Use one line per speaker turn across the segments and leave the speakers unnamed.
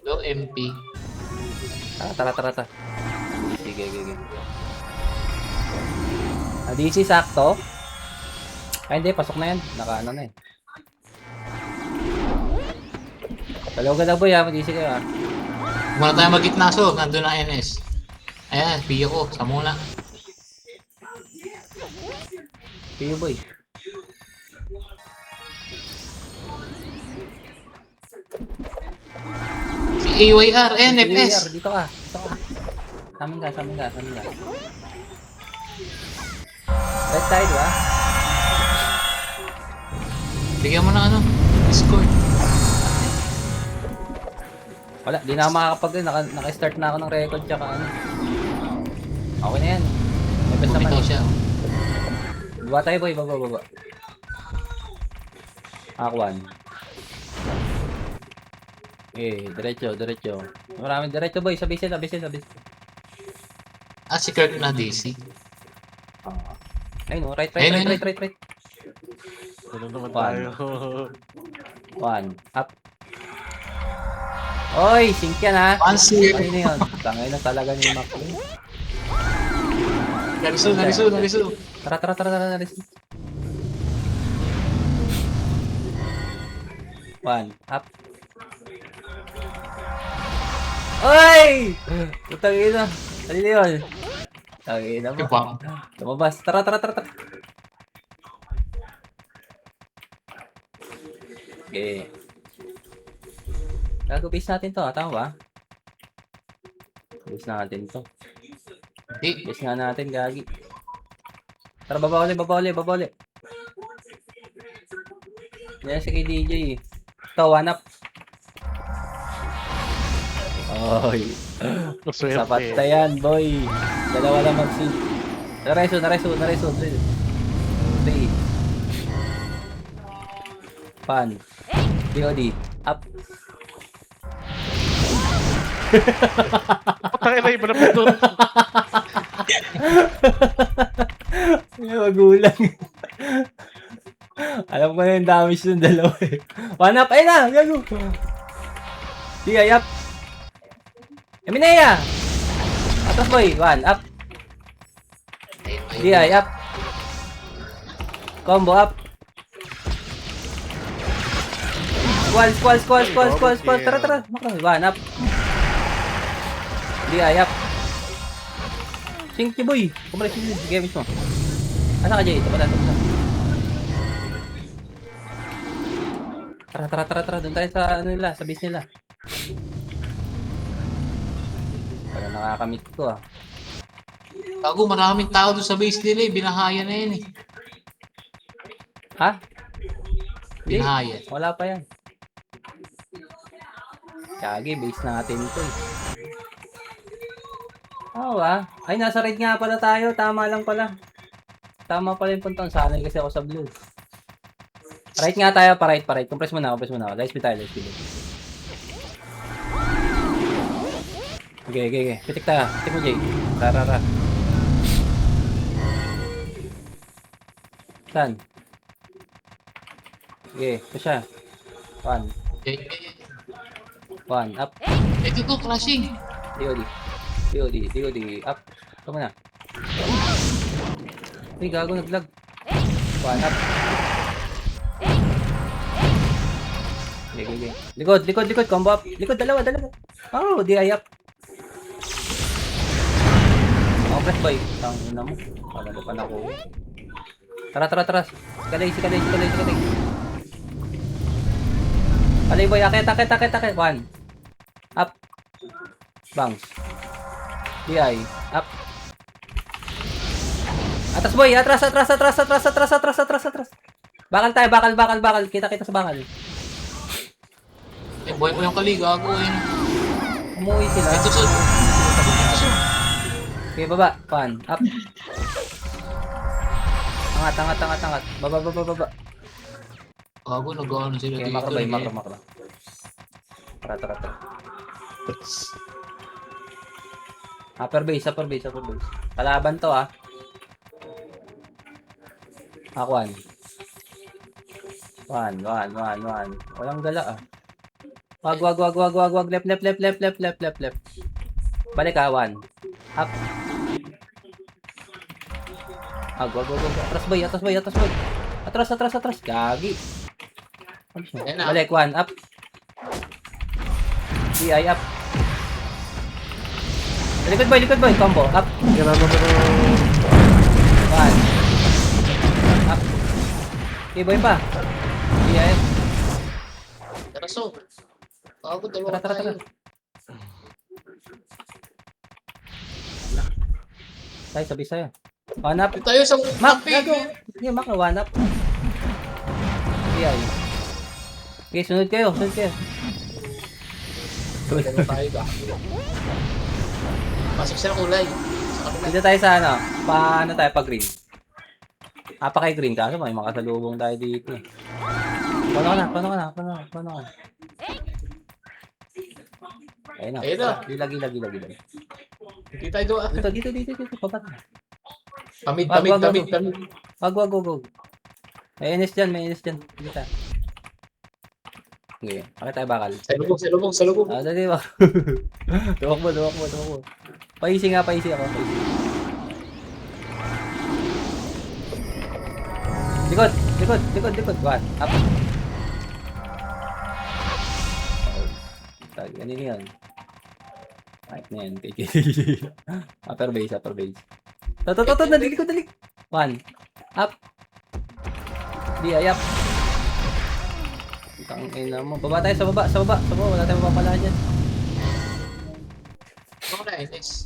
Low MP.
Tara. Sige. DC sakto. Ay, hindi. Pasok na yan. Naka ano na eh. Dalawa ka boy ha. DC kayo ha.
Muna tayo magitna so. Nandun ang NS. Ayan, piyo ko. Sa muna.
Piyo boy.
Si AYR, NFS.
Dito ka. Samin ka. Red tide ba?
Bigyan mo ng ano. Discord.
Wala. Di na ako makakapag naka-start na ako ng record tsaka ano. Okay na yan. May best naman.
Bumitaw siya.
Baba tayo boy. Baba. Akwan. Diretso. Maraming diretso boy. Sabay sila.
Ah, si Kirk na DC.
Ayun, right.
Ano naman tayo?
One. Up. Oy, sync yan ha.
Fancy.
Ano yun? Tangay na talaga ni Mac.
Nariso.
Tara. One. Up. Oy! Putang ina. Ano yun? Tangay na mo.
Ibang.
Lumabas. Tara. Okay. Gago-base natin to, tama ba? Base natin to.
Di.
Base nga natin, gagi. Tara, baba uli. Yan si kay DJ. Ito, one up. Oy. Sapat na yan, boy. Dalawa lang mag-sync. Nareso. 3. Pan. DOD. Up.
Patay na iba na pa doon.
Magulang. Alam ko na yung damage ng dalawa eh. One up, ayun na! Gago! Di, up! Eminea! Atas boy, one up! Di, up! Combo up! Squall! Tara! Makro, one up! Di, up! Sink ni boy! Kumalis yung gamage mo. Asa ka, Jay? Ito pala. Tara. Doon tayo sa ano nila, sa base nila. Para nakakamit ko ah.
Bago maraming tao doon sa base nila eh. Binahaya na yan eh.
Ha? Hindi,
Binahaya.
wala pa yan. Kagi, base natin ito eh. Oo ah. Ay, nasa red nga pala tayo. Tama lang pala. Tama pala yung puntang. Sanay kasi ako sa blue. Right nga tayo, pa-right. Compress mo na ako. Light speed tayo. Okay. Pitik tayo. Pitik mo, Jay. Tara. Saan? Okay, push siya. One. Up.
Ito crashing.
DOD. Up. Ito na. Uy, gago, nag-lag. One up. Okay. Likod. Combo up. Likod, dalawa. Oh, DI up. Press boy. Tangin na mo. Wala ba pa na ko? Tara. Sikalay. Kalay boy, akit. One. Up. Bounce. DI. Up. Atras boy, atras. Bakal tayo. Kita sa bakal.
Eh, boy ko yung kaliga ako eh.
Umuwi sila.
Ito so.
Okay, baba. Pan. Up. Angat. Baba.
Bago nag-ano sila
Okay,
dito.
makro. Tara. Upper base. Kalaban to ah. One. Walang gala ah. Wag. Left. Balik ka, 1. Up. Wag. Atras boy. Atras. Gagi.
Ayan na.
Balik, 1. Up. DI, up. Likod boy. Combo. Up. 1. Up. Okay, boy pa. DI.
Tara, so. Bago, dalawa
Tara.
tayo.
Tayo, sabi sa'yo. 1 up.
Ito tayo sa
Mac,
camping.
gago. Yung Mac, 1 up. DI. Okay, sunod kayo.
Dalawa tayo ba? Pasok sila kulay. Sa kabila.
Dito tayo sa ano, paano tayo pag green? Pa kay green kaso may makasalubong tayo dito. Paano ka na? Ayun na.
Ayun na.
Gila.
Hindi tayo doon.
Dito. Papat.
Tamid.
Wag. May inis dyan. Dito tayo. Okay, bakit tayo bakal?
Sa lubong.
Dali ba? Tuwak mo. Paisi ako. Likod. 1. Up. Ganun yun. Right na yan. Upper base. Dali. 1. Up. DI up. Tangina mo. Baba tayo sa baba. Wala tayong mapapala dyan.
Ano na, NS?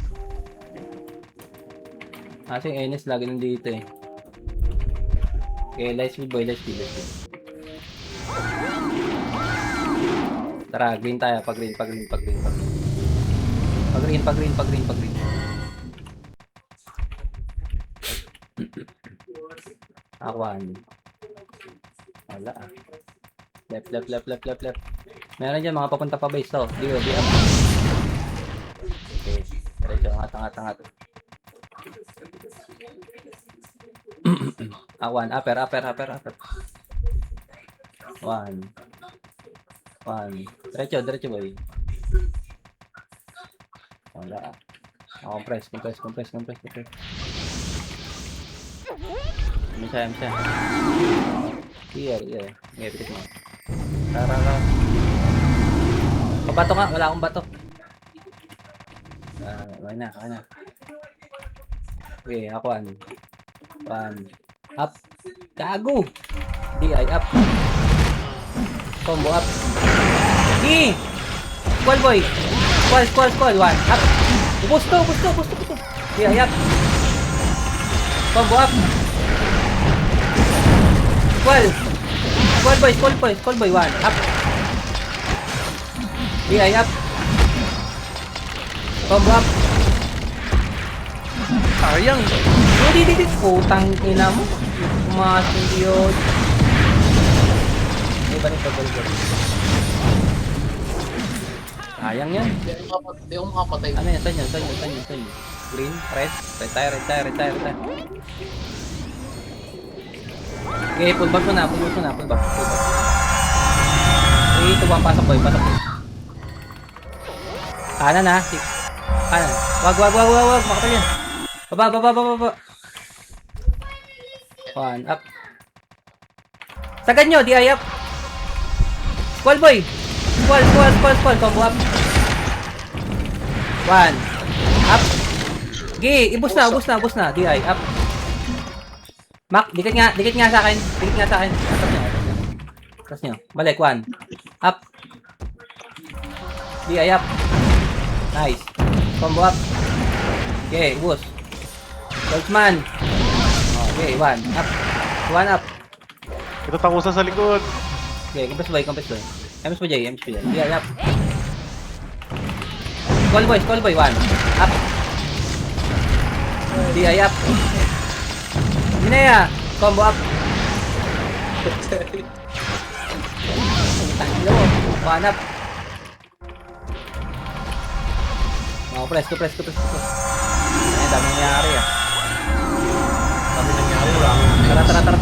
Kasi yung NS lagi nandito eh. Okay, light speed boy. Tara, green tayo. Pag green. Pag green. Akwan. Wala ah. Left. Meron dyan mga papunta pa base to. Di up. Okay. Diretso, angat. Akwan, upper. 1. Diretso boy. Wala ah. Compress. Ano siya? Iya. Ngepit mo. Tara. Pabato nga, wala akong bato. Okay na. Okay, ako 1. Up. Gago. DI up. Combo up. Squall boy. Squall. 1. Up. Busto. DI up. Combo up. Squall boy. 1. Up. DI up. Combo up.
Sayang.
Di. Putang ina mo. Pumasok yun. May ba rin pag-gol? Sayang yan.
Hindi ako makapatay.
Ano yan? Saan yan? Green? Red? Retire. Okay, pull back mo na. Okay, ito ba? Pasok boy. Kanan ha. Kanan. Wag. Makapal yan. Baba. 1. Up. Sagad nyo. DI up. Squall boy. Squall. Combo up. 1. Up. Ubus na. DI up. Mac, dikit nga sa akin. Atas nyo. Balik, 1. Up. DI up. Nice. Combo up. Okay, ubus. Goldsman. Okay, 1. Up. 1 up.
Ito takusan sa likod.
Okay, compress boy. MS po Jay. DI up. Skull boy, 1. Up. DI up. Minaya. Combo up. Tangilo. 1 up. Press. Ay, dami nangyari ah. Tara.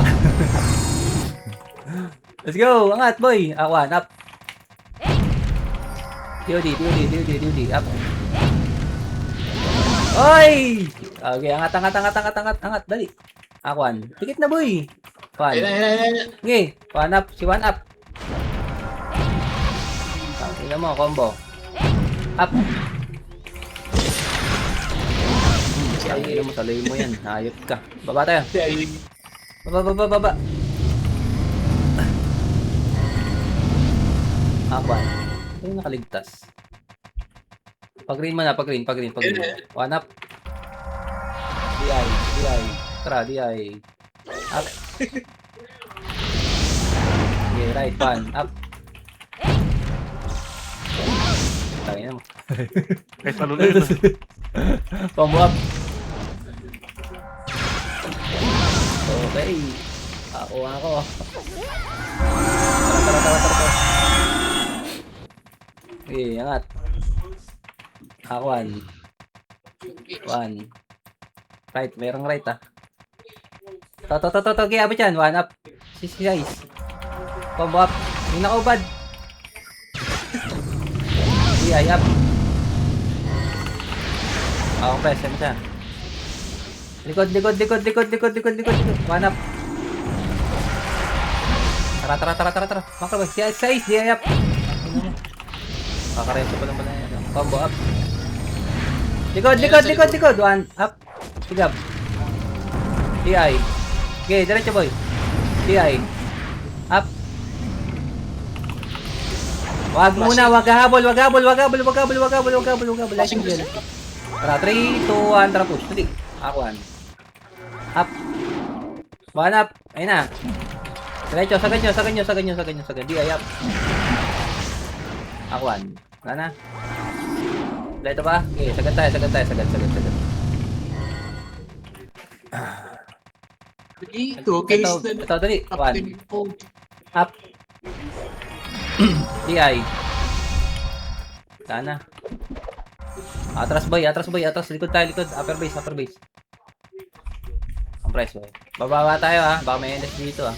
Let's go. Angat boy. 1 up. DOD, up. Oy! Okay, angat, dali. One. Tikit na, boy. One.
Ayun.
Okay, one up, si one up. Tingnan mo, combo. Up. Tingnan mo, salay mo yan. Hayop ka. Baba tayo. Baba. One. Ay, nakaligtas. Pag-green mo na, pag-green. One up. DI. Tara, DI. Up. Okay, right, one. Up. Tangin mo.
Kahit ano na yun.
Combo up. Okay. Ako. Tara. Okay, angat. One. Right, merong right ah. Okay, abot yan. One up. Guys. Combo up. Yung nakaubad. DI up. Press. Ano siya? Likod. One up. Tara. Makro ba? Size. DI up. Kakareso pa lang pala yan. Combo up. Likod. One up. Sigab. DI. Okay, diretso boy. DI. Up. Wag habol. Lighting dyan. Tara, 3, 2, 1, tara push. Tulik. One. Up. One up. Ayun na. Diretso, sa ganyo. DI up. One. Wala na. Dito ba? Okay, sagad tayo. Ito, dali. One. Up. DI. Sana. Atras boy. Likod tayo. Upper base. Compress boy. Bababa tayo ha. Baka may NS dito ha.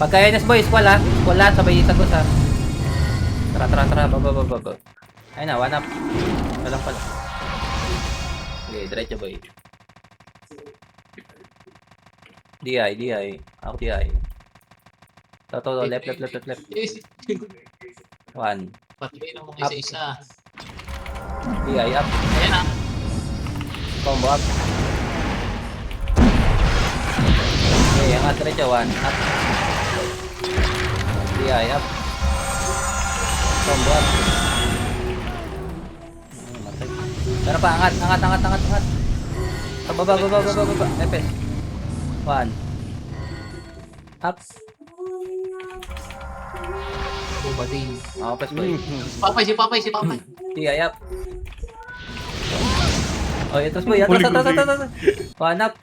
Pagka NS boy, squall ha. Squall ha. Sabay isagos ha. Tara. Baba. Ayun na, one up. Walang pala. Okay, diretso boy. DI. Ako DI. Toto, left. One.
Patuloy na mga isa-isa.
DI up.
Ayan na.
Combo up. Okay, angat diretso. One up. DI up. Combo up. Pero pa, angat. Baba. Epes. One. Up.
Bubating.
Press boy.
Si Papay.
DI up. Oh, atras boy. Atras. One up.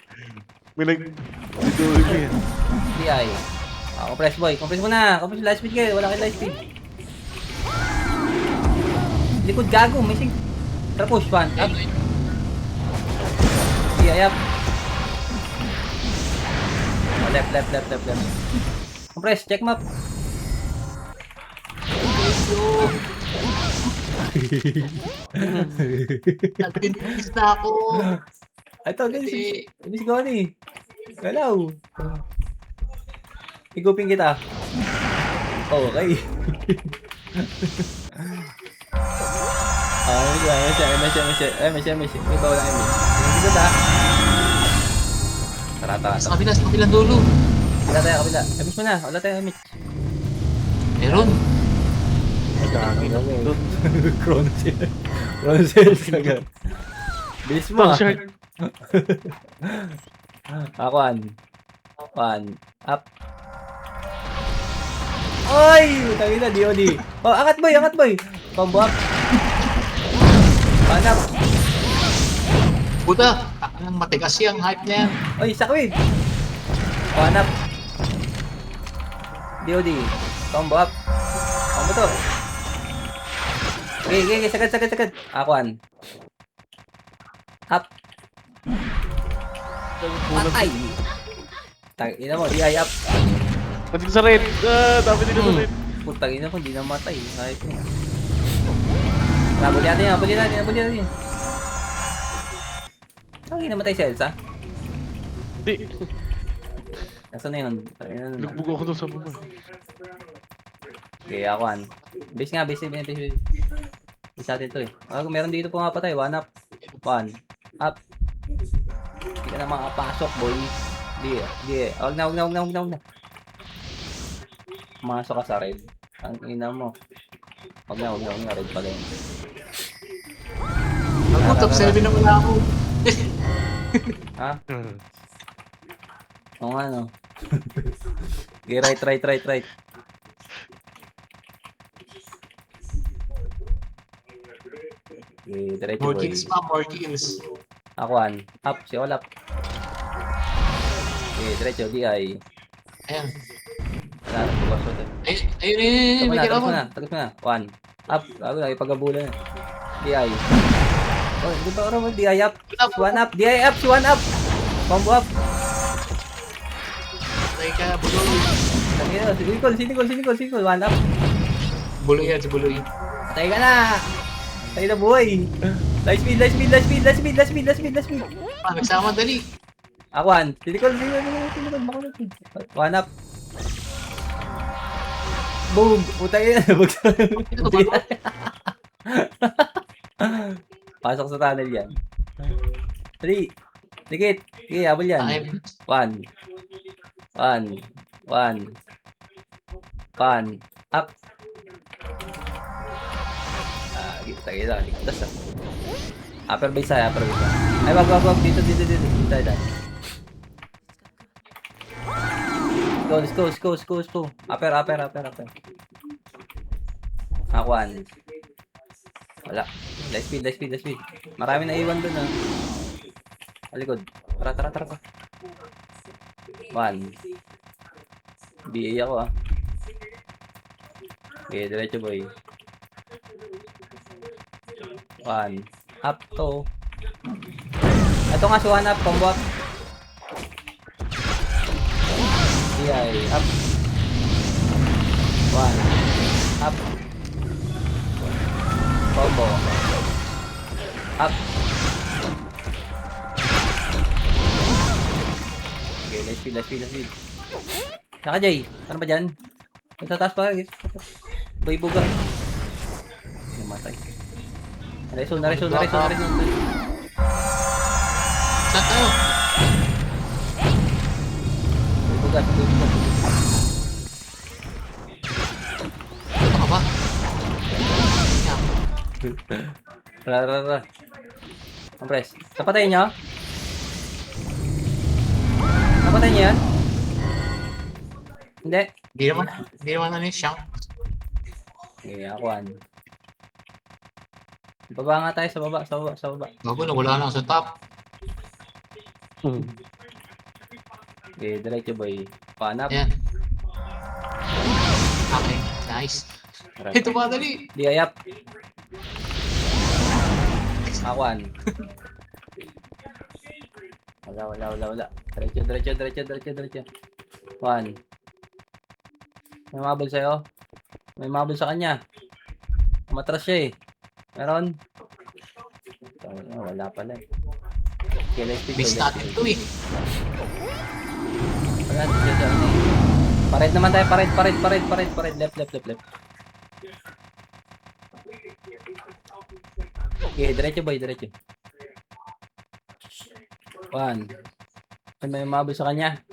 May nag-didori ko yan.
DI. Compress boy. Compress mo na. Compress light speed kayo. Wala kayo light speed. Likod gago. Missing. Tara push. One up. DI up. Left. Compress. Check map.
Nagpintis na ako.
Ito guys. Miss Goni. Galaw. Higupin kita. Okay. MS. Ikaw lang MS. Higupin kita. Tara.
Sa kabilang dulo.
Kabila. MS mo na. Wala tayo MS.
Meron.
Chronosil agad. Bilis mo. One. Up. Oy! Tangin na, DOD. Oh, angat boy. Combo up. One up.
Puta, ang matigas yung hype na yan.
Oy, sakwid. One up. DOD. Combo up. Combo to. Okay, sagad. One. Up. Patay. Tangina mo, DI up.
Pati sa red. Dami din naman red.
Putang ina ko, hindi na matay. Kahit niya. Nabuli natin, nabuli natin, nabuli natin. Ang namatay si Elsa.
Hindi.
Nasaan na yun?
Nagbug ako doon sa baba.
Okay, akuan. Base nga, base. Base natin to eh. Meron dito pumapatay. One up. One up. Hindi ka na makapasok, boy. Di. Huwag na. Masok ka sa red. Ang ina mo. Huwag na. Red pala yun.
Ako, top 7 na wala ako.
Ha? Oo nga, no. Okay, right. Okay, diretso
More
boy.
kills pa, more kills.
Akuan. Up, si Olap. Okay, diretso, DI.
Ayan.
Wala na, bukas ko.
Ayun, may kill ako.
Tagas mo na. One. Up, bago na, ipagabulan na. DI. Oh, di ba oras mo? DI up. One up, DI up, si one up. Combo up.
Patay ka, buloy.
Sinikol. One up.
Buloy yan, si buloy.
Patay ka na. Patay na buhay. Light speed.
Ah, nagsama dali.
Akuan. Sinikol. Makulit. One up. Boom. Putay na. Pasok sa tunnel yan. 3. Dikit. Okay, habol yan.
Time.
One. Up. Kita. Ligtas ah. Upper base. Ay, wag. Dito. Let's go. Upper. Akuan. Wala. Light speed. Marami na iwan dun ah. Alikod. Tara. One. BA ako ah. Okay, diretso boy. One. Up to. Ito nga si one up. Combo up. DI. Up. One. Up. Combo. Up. Okay, let's speed. Saka Jay, ano ba dyan? Sa taas pa, guys. Buga. Namatay. Nareson.
Saan tayo?
Buga.
Ano ka ba?
Tara. Kompres. Napatayin niyo? Napatayin niyo yan? Hindi.
Hindi naman ano yung shank.
Okay, akuan. Baba nga tayo sa baba.
Bago na, wala lang sa top.
Okay, diretso boy. Panap.
Ayan. Okay, nice. Ito ba dali?
Di ayap. Akuan. Wala. Diretso. One. May mabul sa'yo. May mabul sa kanya. Umatras siya eh. Meron? Wala pala eh. Okay, let's
Base natin to eh.
Wala, dito. Pared naman tayo. Pared. Left. Okay, diretso boy. One. May mabul sa kanya.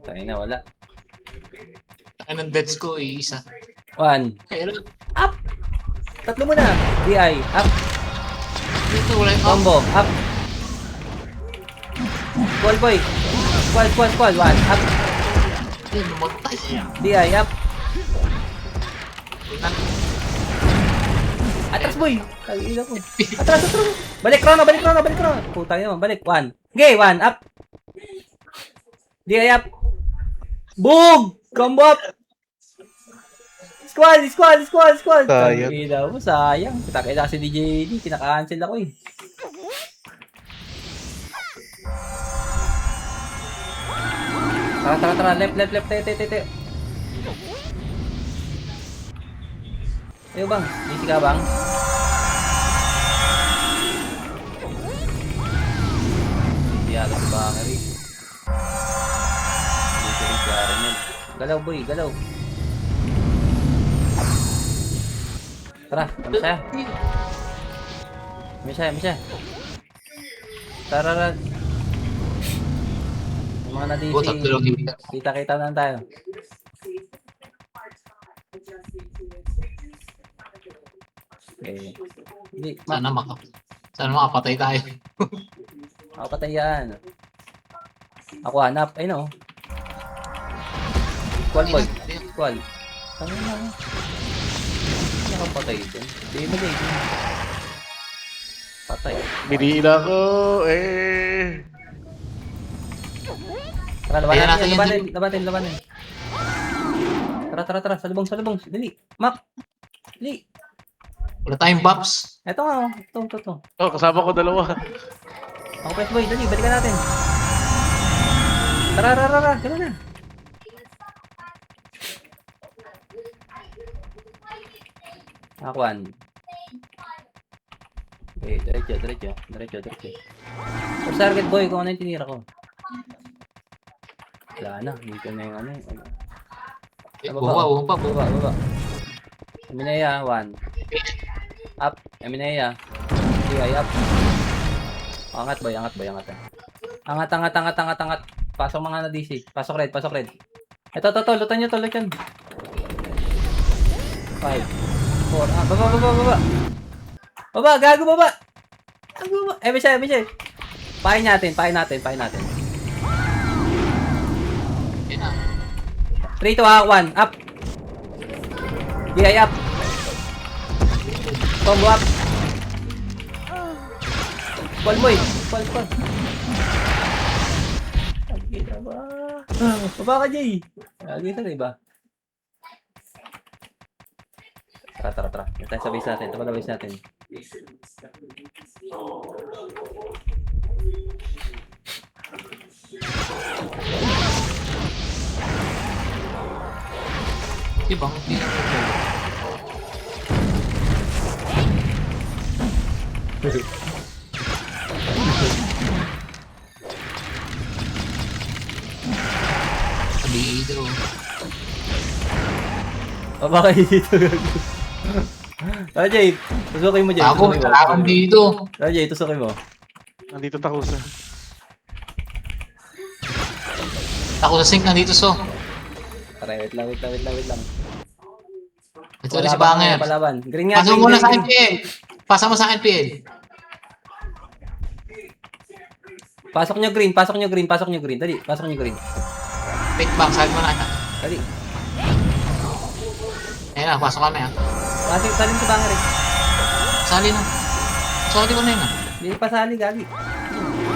Tayo na, wala.
Anong deaths ko eh, isa.
One.
Ayun.
Up! Tatlo mo na. DI. Up.
Dito, wala yung
Combo. Up. Squall boy. Squall. One. Up.
Ay, namatay.
DI. Up. Atras boy. Tag-ila ko. Atras. Balik Chrono. Puta yun. Balik. One. Okay, one. Up. DI. Up. Boom! Combo up. Squall.
Sayang.
Tag-ila mo. Sayang. Kita si DJD. Kinaka-cancel ako eh. Tara. Left. Te. Ayo bang, isi ka bang? yata si Bakary. Dito rin si Aaron yun. Galaw boy, galaw. Tara, Misha. Tara. Yung mga na-DC.
Oh, tatlo lang yung
Kita-kita na tayo. Okay. Hindi,
Sana makapatay tayo.
ako patay yan. Ako hanap. Ay no. Equal boy. Equal. Ano na? Nakapatay dyan. Hindi mo din. Patay.
Binila ko, eh.
Tara,
Kaya
labanan. Labanan. Tara. Salubong. Dali. Mac. Dali.
Wala tayong buffs.
Eto nga, oh. Ito.
Oh, kasama ko dalawa.
Ako press boy, dali, balikan natin. Tara. Gano'n na. Akuan. Okay, diretso. O target boy, kung ano yung tinira ko. Wala na, hindi ko na yung ano. Baba. Eminea, 1. Up, Eminea. Okay, up. Angat boy. Angat. Pasok mga na DC. Pasok red. Ito, lutan nyo. 5, 4, baba. Gago, baba. Misha. Pahin natin.
Yan na.
3, 2, 1, up. DI up. Combo up. Call boy. Kita ba? Baba ka, Jay. Kita na iba. Tara. Ito tayo sa base natin. Ito pala base natin.
Ibang dito.
Baba kayo dito. Jay, tusukin mo, Jay.
Ako dito.
Jay, tusukin mo.
Nandito takusa.
Ako sa sink nandito so.
Tara, wait lang.
Ito rin si Banger.
Palaban. Green nga.
Pasok mo na sa akin, PL. Pasa mo sa akin, PL.
Pasok nyo green. Dali, pasok nyo green.
Wait back, side mo na.
Dali.
Ayan na, pasok kami ha.
Salin si Banger eh.
Sali na. Sali ko na yun ha.
Hindi pa sali, gagi.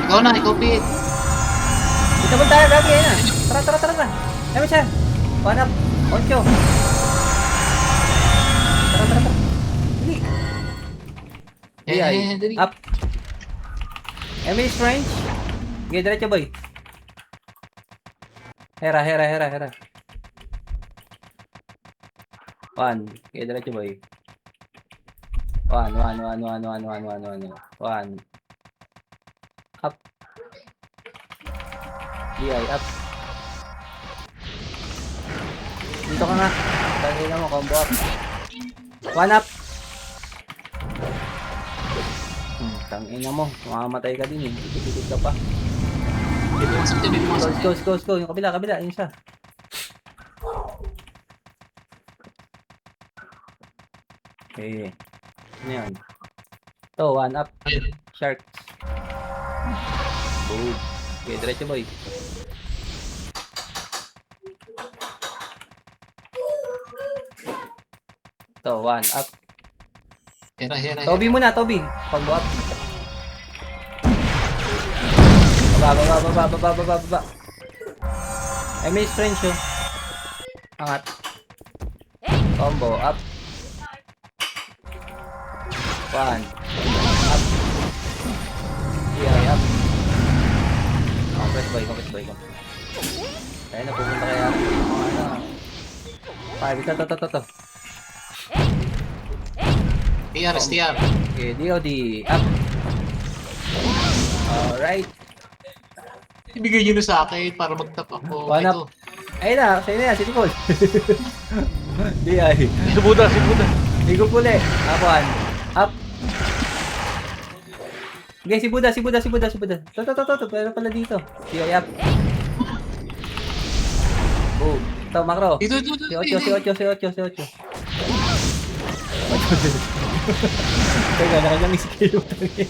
Ikaw PL.
Dito mo tayo, gagi. Ayan na. Tara. Ayan siya. 1 up. 8. Tara. Dali.
Dali.
Up. Emily Strange. Okay, diretso boy. Hera. 1. Okay, diretso boy. 1. Up. DI, up. Dito ka nga. Dahil mo, combo up. 1 up. Tangina mo, mamamatay ka din eh. Dikit ka pa. Go. Yung kabila, yung isa. Okay. Ano yan? Ito, 1 up. Sharks. Good. Okay, diretso boy. Ito, 1 up.
Hera.
Toby muna, Toby. Pag-up. Baba. May strange yun. Angat. Combo, up. 1. Up. DI, up. Compress boy. Kaya na, pupunta kaya. Ano. 5, ito.
STR.
Okay, DOD, up. Alright.
Ibigay nyo na sa akin para mag-top ako.
One
Ito.
up. Ayun na, sa'yo na yan, si Nicole. Di ay.
Si Buda, si Buda.
Ligo puli. Akuan. Up. Okay, si Buda. To. Pero pala dito. Si Ayap. Oh, ito, Makro.
Ito.
Si Ocho. Teka, nakanyang skill yung tangi.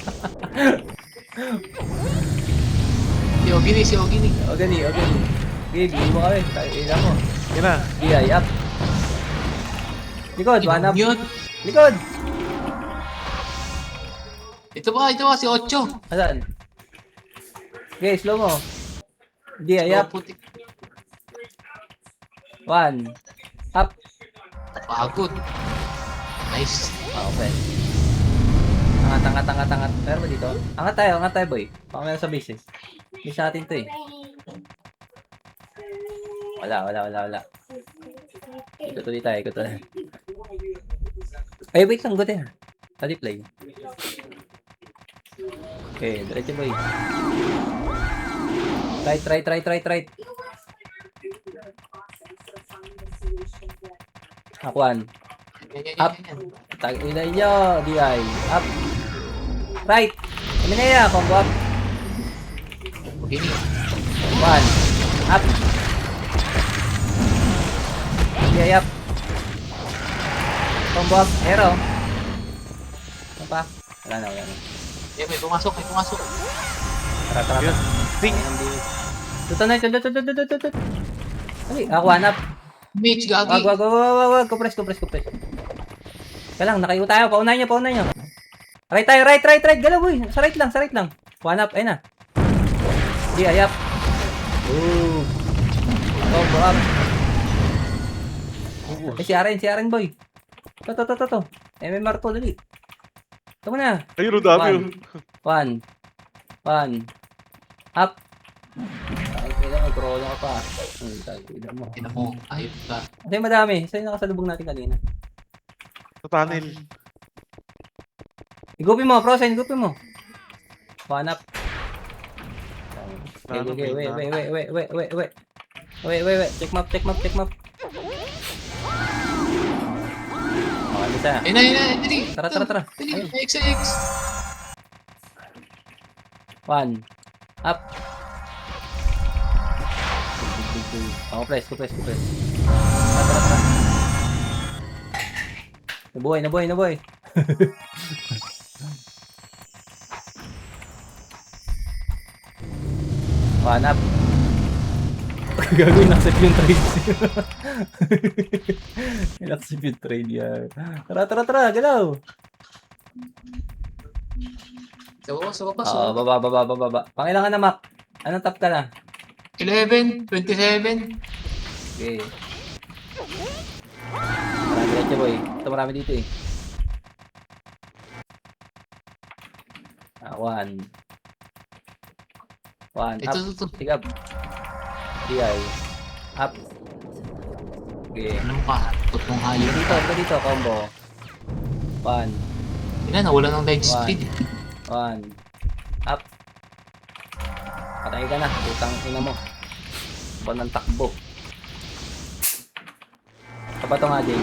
Si Ogini.
Ogani. Okay, bigyan mo kami. Ilan mo.
Yan na.
Si Ayap. Likod, one up.
Yun.
Likod.
Ito ba, si Ocho.
Asan? Okay, slow mo. Di, Ayap.
Putik.
One. Up.
Pagod. Nice.
Okay. Angat. Pero ba dito? Angat tayo boy. Baka meron sa base eh. Base natin to eh. Wala. Ikot ulit tayo. Ay, wait lang, gote. Tadi play. Okay, diretso boy. Right. Akuan. Up. Tag-ina nyo, DI. Up. Right. Kami na yan, combo up.
Ogini.
One. Up. DI up. Combo up. Hero. Ano pa? Wala na.
May pumasok.
Tara.
Yun. Ting.
Tuto. Ay, akuan up.
Mitch, gagi.
Wag. Compress. Kaya lang, nakayo tayo. Paunahin nyo. Right tayo, right. Galaw, boy. Sa right lang. One up, ayun na. Di, ayap. Ooh. Combo up. Eh, si Aren, boy. To. MMR to, dali. Ito mo na.
Ayun, ang dami.
One. Up. Ay, kailangan mag-roll ka pa. Tignan mo.
Tignan mo. Ayun ka.
Kasi madami. Sa'yo nakasalubong natin kanina.
Sa tunnel.
Igupin mo, Frozen. One up.
Nano,
Okay,
may
wait. Check map. Oh, isa.
Ayun na. Dali.
Tara.
Dali.
Ayun.
X.
One. Up. Ako, press. Tara. Nabuhay. One up. Gagawin, accept yung trade. Accept yung trade yan. Tara, galaw.
Sa baba.
Oo, baba. Pangilangan na, Mac. Anong top ka na?
11, 27.
Okay. Marami diretso, boy. Ito marami dito eh. One.
Ito.
Up. Tigab. DI. Up. Okay.
Ano ka? Tutong hayo.
Dito, combo. One.
Yan, nawala ng light
One.
speed.
One. Up. Patay ka na. Putang ina mo. Ba ng takbo. Kapato nga, Jay.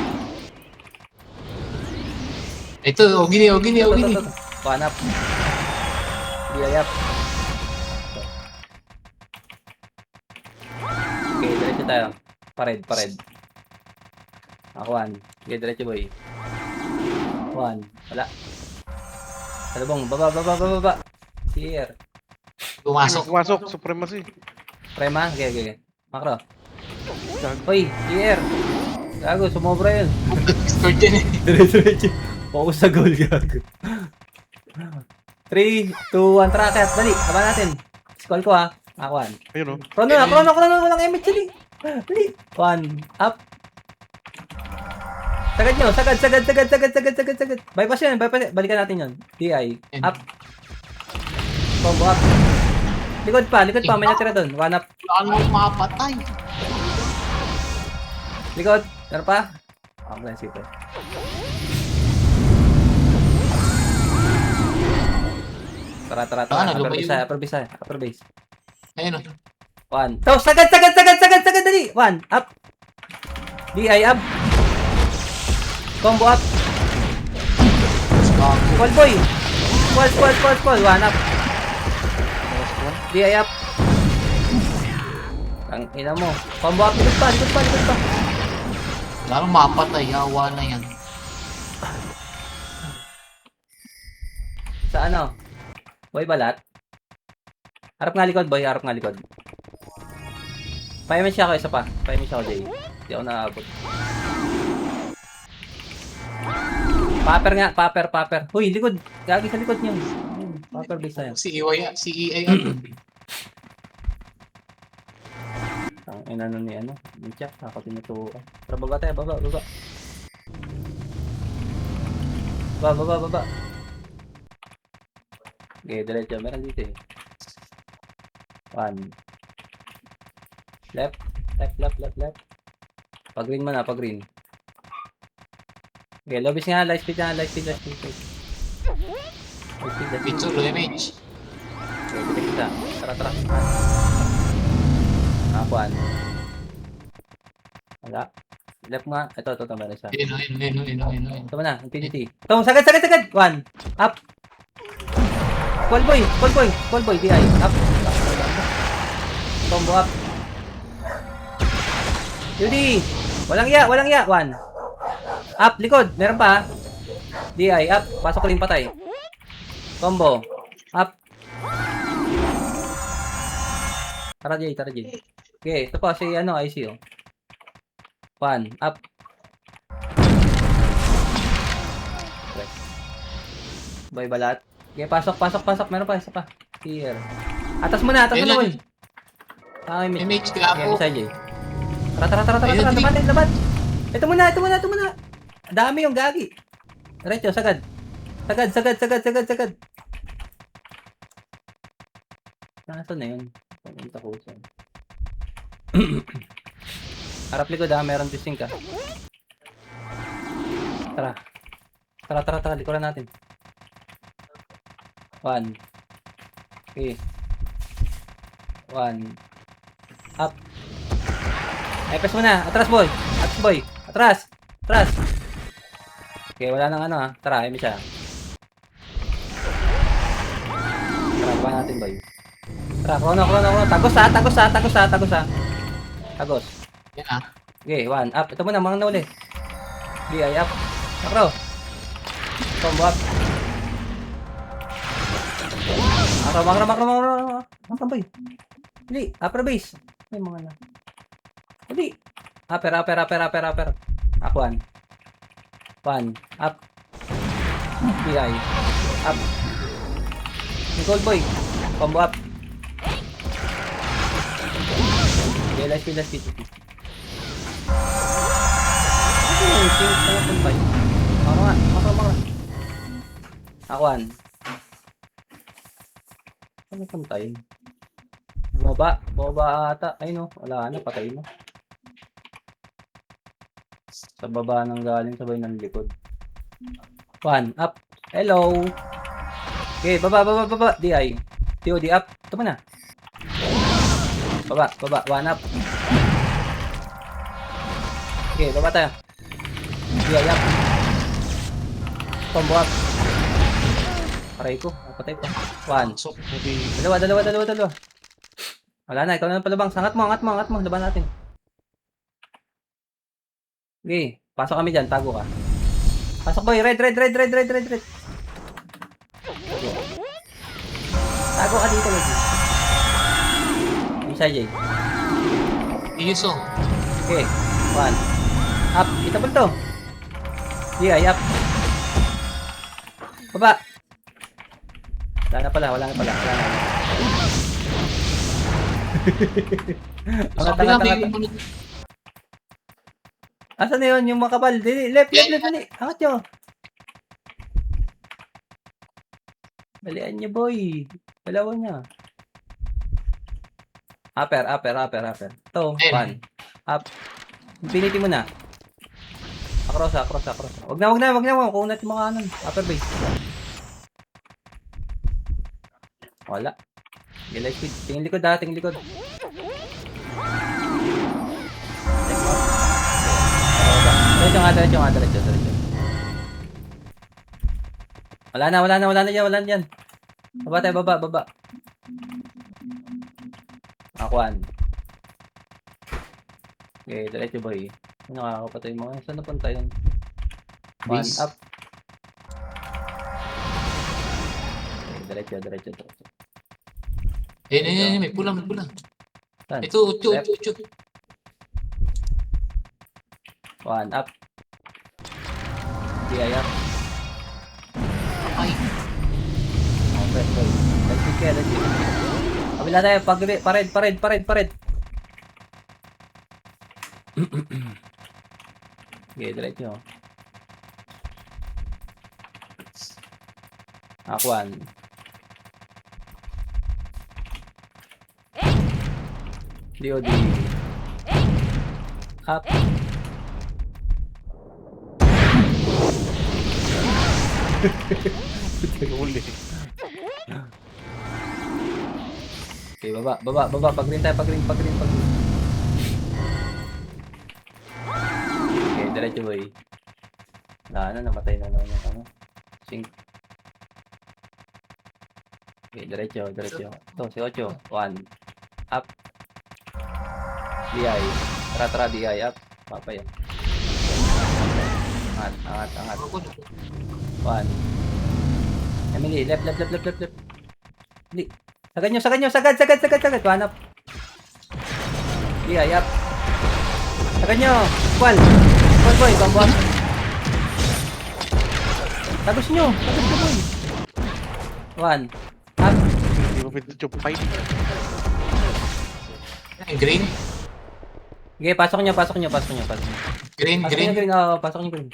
Ito, Ogini.
Ito. One up. DI up. Okay, diretso tayo. Pared. Ako, one. Okay, diretso, boy. One. Wala. Salubong. Baba. Here.
Pumasok.
Supremacy.
Prema. Okay. Makro. Hoy, here. Gago, sumobra yun.
Score din eh.
Diretso. Focus sa goal, gago. 3, 2, 1, tracket. Dali, taba natin. Scroll ko ha. Ako, one.
Ayun, oh.
Chrono. Walang image, dali. Dali. One. Up. Sagad nyo. Sagad. Bypass yun. Balikan natin yun. DI. Up. Combo up. Likod pa. May natira doon. One up.
Baka naman makapatay.
Likod. Meron pa. Okay, super. Tara.
Ano, lumayo.
Upper base.
Ayun o.
1. So, sagad, dali. 1, up. DI, up. Combo up. Call boy. Call. 1 up. DI up. Ang ina mo. Combo up. Likod pa.
Lalong mapatay. Awa na yan.
Sa ano? Boy balat. Harap nga likod, boy. Harap nga likod. Payaman siya ako, isa pa. Payaman siya ako, Jay. Hindi ako nakaabot. Paper. Huy, likod. Gagi sa likod niyo. Paper base na yan.
Si EA ano.
Ang inano ni ano. Yung check. Ako tinutuwa. Tara, baba tayo. Baba. Baba. Okay, diretso. Meron dito eh. 1. Left. Pag-green mo na, pag-green. Okay, lobbies nga. Light speed.
Picture image.
Okay, pitik kita. Tara. Nakakuan. Wala. Left nga. Ito, meron siya.
Ayun.
Ito mo na, infinity. Ito, sagad! 1. Up. Call boy. DI. Up. Combo up. Judy. Walang ya. 1. Up, likod. Meron pa. DI, up. Pasok ko rin patay. Combo. Up. Tara, Jay. Okay, ito pa si IC, oh. 1. Up. Okay. Boy, balat. Okay, pasok. Meron pa, isa pa. Here. Atas mo na, boy.
Image
Okay,
gapo.
isa, Jay. Tara. Labat. Ito muna. Dami yung gagi. Diretso, sagad. Nasaan na yun? Pagpunta ko siya. Harap likod ha, meron dising ka. Tara, likuran natin. 1. Okay. 1. Up. Epes mo na. Atras boy. Atras. Okay, wala nang ano ha. Tara, emi siya. Tara, iba natin boy. Tara, chrono. Tagos ha. Tagos.
Yan ah.
Okay, 1. Up. Ito muna, mga nauli. DI up. Makro. Combo up. Makro boy. Dili, upper base. May mga na. Dili. Upper. Up 1. Up. DI. Up. Gold boy. Combo up. Okay, last speed. Makro. Akuan. Ano pantay? Baba ata. Ay no, wala na, patay na. Sa baba nang galing, sabay ng likod. 1, up. Hello. Okay, baba. DI. TOD up. Ito mo na. Baba. 1 up. Okay, baba tayo. DI up. Combo up. Aray ko. Patay pa. 1.
So,
Dalawa. Wala na, ikaw na palabang. Angat mo. Laban natin. Okay, pasok kami dyan. Tago ka. Pasok boy. Red. Tago ka dito, lagi. Isa, Jay.
Iso.
Okay, 1. Up. Kita po ito. DI, up. Baba. Wala na pala.
Sabi lang, may
Asan na yun? Yung makapal. Left. Angat nyo. Balian nyo, boy. Dalawa niya. Upper. Ito, 1. Up. Infinity mo na. Across. Wag na. Kunat yung mga anon. Upper base. Wala. Okay, light speed. Tingin likod ha, tingin likod. Diretso. Wala na dyan. Baba tayo, baba. Akuan. Okay, diretso boy. Ano nakakapatay mo? Saan napunta yun? One
Base.
up. Okay, diretso.
May pula.
Saan?
Ito, ucho.
One up. DI up.
Ay,
Okay, boy. Let's see. Kabila tayo, pared. Okay, diretso. Akuan. DOD. Up.
Uli.
Okay, baba. Pag-green tayo, pag-green. Okay, diretso boy. Namatay na naman yung ano. Sync. Okay, diretso. Ito, si Ocho. One. Up. DI. Tara, DI. Up. Papaya. Angat. One. Emily, left. Hindi. Sagad. One up. DI. Up. Sagad nyo. Squall boy. Combo up. Tagos nyo boy. One. Up.
Hindi mo pwede yung fight.
green.
Okay, pasok nyo.
Green.
Pasok nyo green.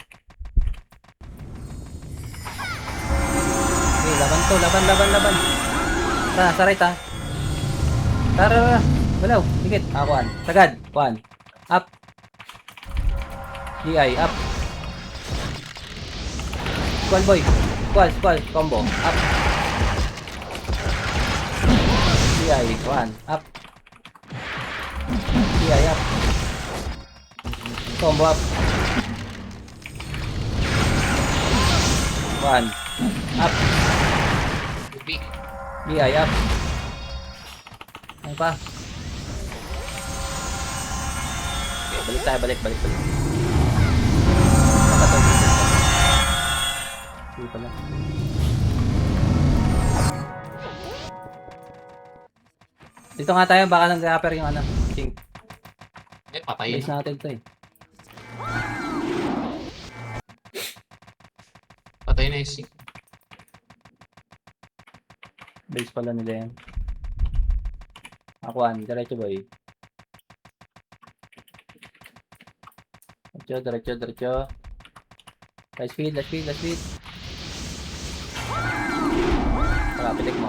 Okay, laban. Sa right ha. Tara. Balaw, higit. One. Sagad. One. Up. DI, up. Squall boy. Squall. Combo. Up. DI, one. Up. DI, up. Combo up. One. Up.
Big.
DI, up. Ano pa? Okay, balik. Hindi pala. Dito nga tayo, baka nag-rapper yung ano. King.
Patayin.
Base natin to eh.
Patay na yung sink.
Base pala nila yan. Akuan, diretso boy. Diretso. Let's feed. Tara, pitik mo.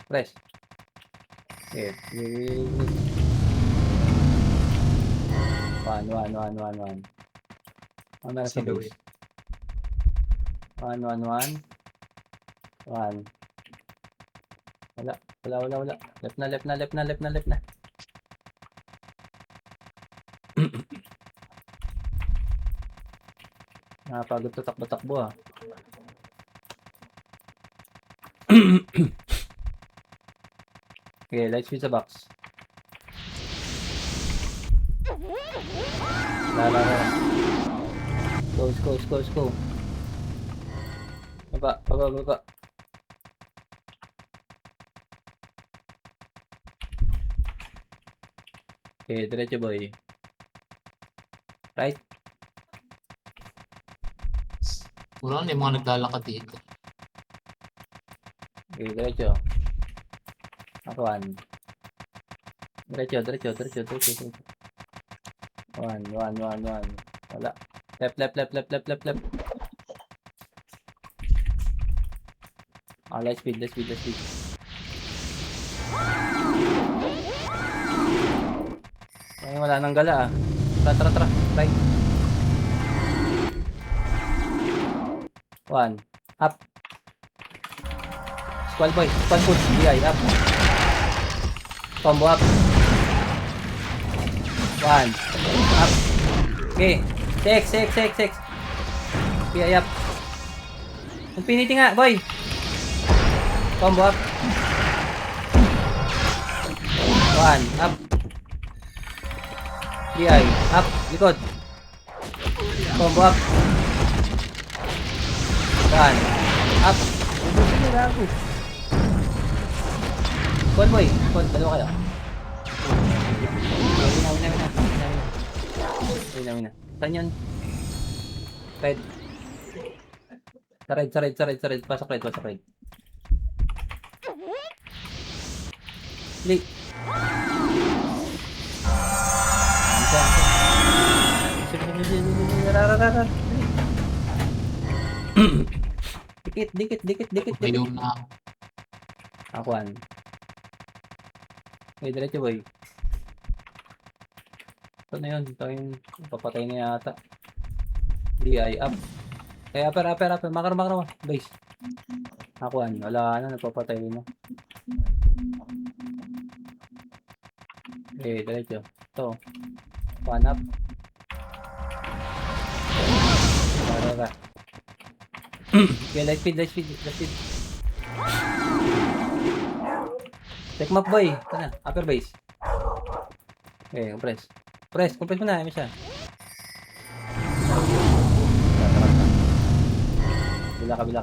Press. Okay. One. Ano na sa base? One. Wala. Left na. Nakapagod to takbo ah. Okay, let's use the box. Lara. Go. Baba. Okay, diretso boy. Right.
Puro na yung mga naglalakad dito.
Okay, diretso. Akuan. Diretso. One. Wala. Left. Let's speed. Ay, wala nang gala ah. Tara. Right. One. Up. Squall boy. Squall push. DI. Up. Combo up. 1. Up. Okay. Six. Okay, up. Infinity nga, boy. Combo up. 1. Up. DI. Up. Likod. Combo up. 1. Up. Ubusin mo gago. Kon boy. Kon, dalawa kayo. Wina. Saan yun? Red. Sa red. Pasok red. Lik. Dikit.
Mayo na ako.
Akuan. Okay, diretso boy. Ito na yun. Ito yung papatay na yata. DI up. Kaya upper. Makar. Base. Akuan. Wala na. Nagpapatay mo. Okay, diretso. Ito. One up. Para. Okay, light speed. Check map boy. Ito na. Upper base. Okay, compress. Compress mo na. Ano siya? Kabila.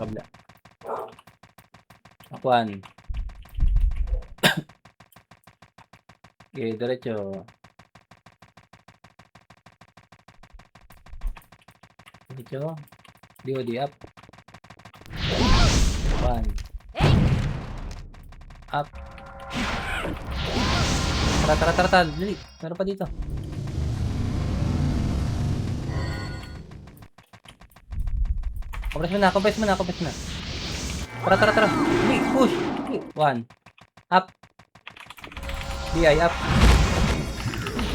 Akuan. Okay, diretso. DOD up. 1. Up. Tara. Dali. Meron pa dito. Compress mo na. Tara. Dali, push. 1. Up. DI up.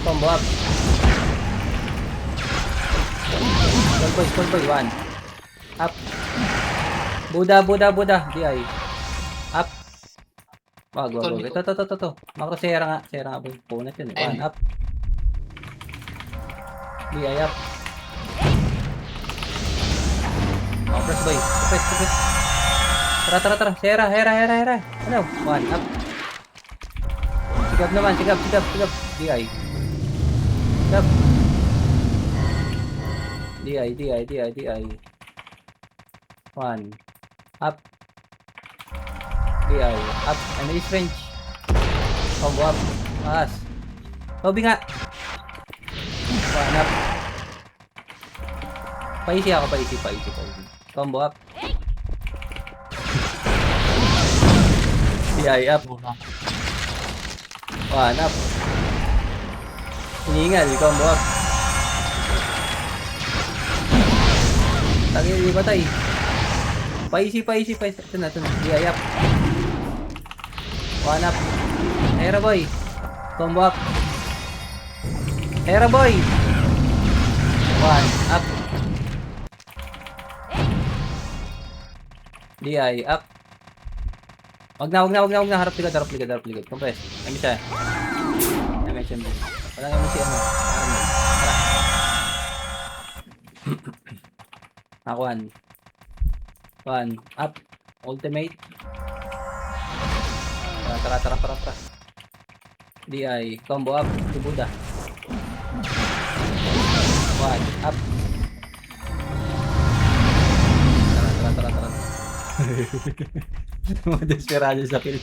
Combo up. Call boy. 1. Up. Buda. DI. Up. Wag. Ito. Macro Sera nga boy. Punat yun. 1 up. DI up. Press boy. Press. Tara. Hera. Ano? 1 up. Sigap naman. DI. Sigap. DI. 1. Up. DI. Up. Ano is range? Combo up. Pass. Lobby nga. 1 up. Paisi ako. Combo up. DI up. 1 up. Hiningal. Combo up. Tangin, di patay. Paisi. Ito na. DI up. 1 up. Hera boy. Combo up. Hera boy. 1 up. DI up. Wag na. Harap ligad. Compress. Ano siya? MSM. Walang MSM. Tara. Akuan. 1 up. Ultimate. Tara. DI. Combo up. Buda. 1 up. Tara. Mga desperado sa kill.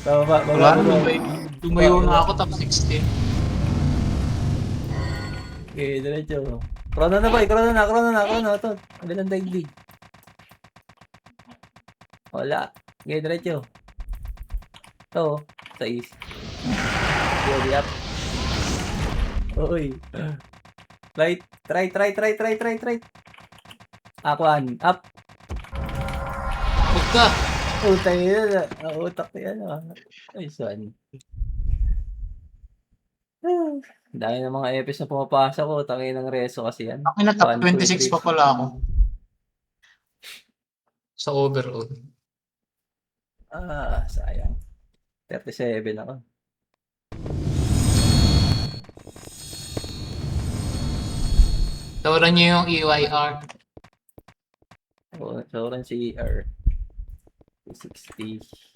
Tama.
Wala naman ba? Tumayo na ako top 16.
Okay, diretso. Chrono na boy. Ito. Kabilang daigdig. Wala. Okay, diretso. Ito. Sa east. Ready up. Uy. Right. Try. Akuan. Up.
Huwag ka!
Utay yun. Utak yan. Ay, son. Dahil ng mga episodes na pumapasok ko. Tangin ng reso kasi yan.
Ako na top
1, 2,
26 pa
3.
pala ako. Sa overall.
Sayang. 37 ako.
Tawaran nyo yung EYR.
So, Soren CR. 60.